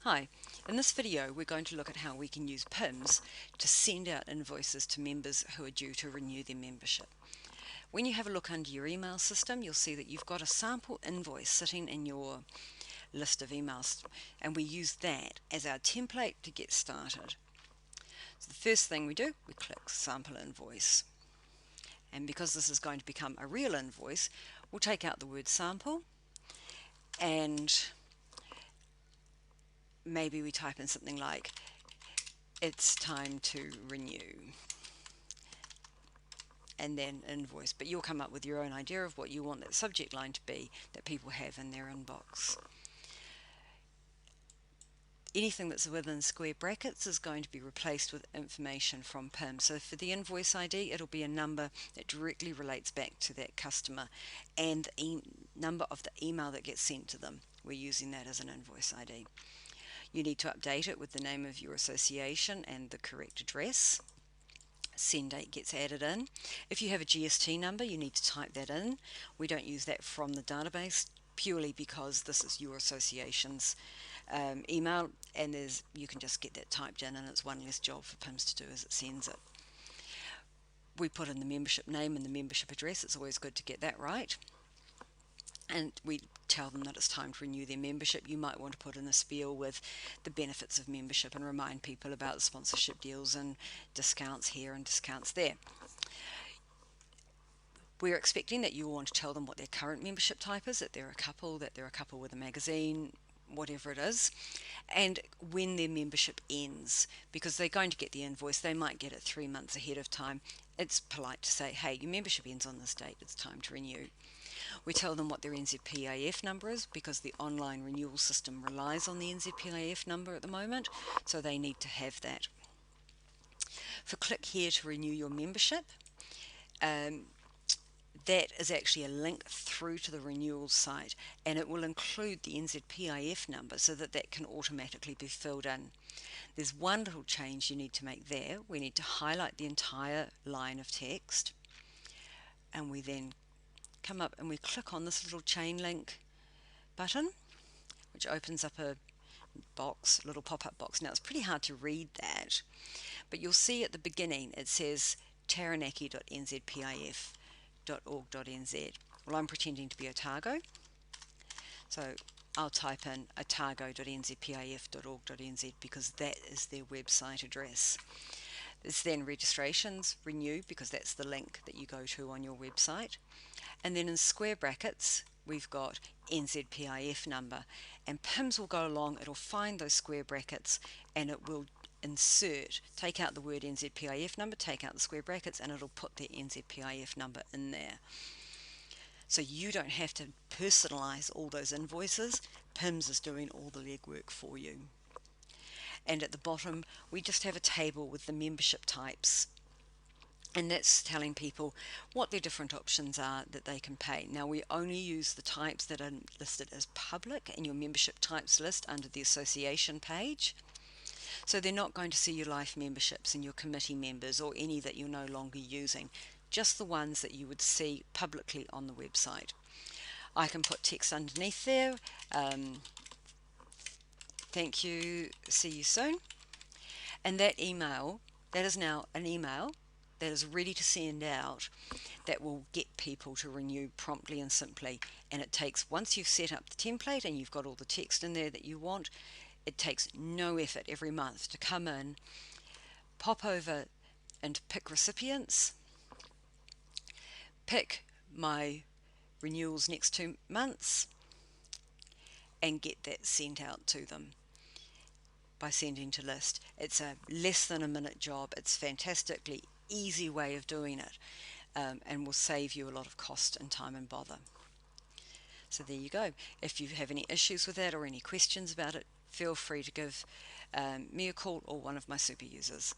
Hi, in this video we're going to look at how we can use PIMMS to send out invoices to members who are due to renew their membership. When you have a look under your email system, you'll see that you've got a sample invoice sitting in your list of emails, and we use that as our template to get started. So the first thing we do, we click Sample Invoice. And because this is going to become a real invoice, we'll take out the word sample and maybe we type in something like, it's time to renew, and then invoice. But you'll come up with your own idea of what you want that subject line to be that people have in their inbox. Anything that's within square brackets is going to be replaced with information from PIMMS. So for the invoice ID, it'll be a number that directly relates back to that customer and the number of the email that gets sent to them. We're using that as an invoice ID. You need to update it with the name of your association and the correct address. Send date gets added in. If you have a GST number, you need to type that in. We don't use that from the database purely because this is your association's email, and you can just get that typed in, and it's one less job for PIMMS to do as it sends it. We put in the membership name and the membership address. It's always good to get that right. And we tell them that it's time to renew their membership. You might want to put in a spiel with the benefits of membership and remind people about sponsorship deals and discounts here and discounts there. We're expecting that you'll want to tell them what their current membership type is, that they're a couple with a magazine, whatever it is, and when their membership ends, because they're going to get the invoice. They might get it 3 months ahead of time. It's polite to say, hey, your membership ends on this date, it's time to renew. We tell them what their NZPIF number is, because the online renewal system relies on the NZPIF number at the moment, so they need to have that. For click here to renew your membership, that is actually a link through to the renewal site, and it will include the NZPIF number so that that can automatically be filled in. There's one little change you need to make there. We need to highlight the entire line of text, and we then come up and we click on this little chain link button, which opens up a box, little pop-up box. Now it's pretty hard to read that, but you'll see at the beginning it says taranaki.nzpif.org.nz. Well, I'm pretending to be Otago, so I'll type in otago.nzpif.org.nz because that is their website address. There's then registrations, renew, because that's the link that you go to on your website. And then in square brackets, we've got NZPIF number, and PIMMS will go along, it'll find those square brackets, and it will insert, take out the word NZPIF number, take out the square brackets, and it'll put the NZPIF number in there. So you don't have to personalize all those invoices. PIMMS is doing all the legwork for you. And at the bottom, we just have a table with the membership types, and that's telling people what their different options are that they can pay. Now, we only use the types that are listed as public in your membership types list under the association page. So they're not going to see your life memberships and your committee members or any that you're no longer using, just the ones that you would see publicly on the website. I can put text underneath there. Thank you, see you soon. And that email, that is now an email that is ready to send out, that will get people to renew promptly and simply. And it takes, once you've set up the template and you've got all the text in there that you want, it takes no effort every month to come in, pop over and pick recipients, pick my renewals next 2 months, and get that sent out to them by sending to list. It's a less than a minute job. It's fantastically easy way of doing it, and will save you a lot of cost and time and bother. So there you go. If you have any issues with that or any questions about it, feel free to give me a call or one of my super users.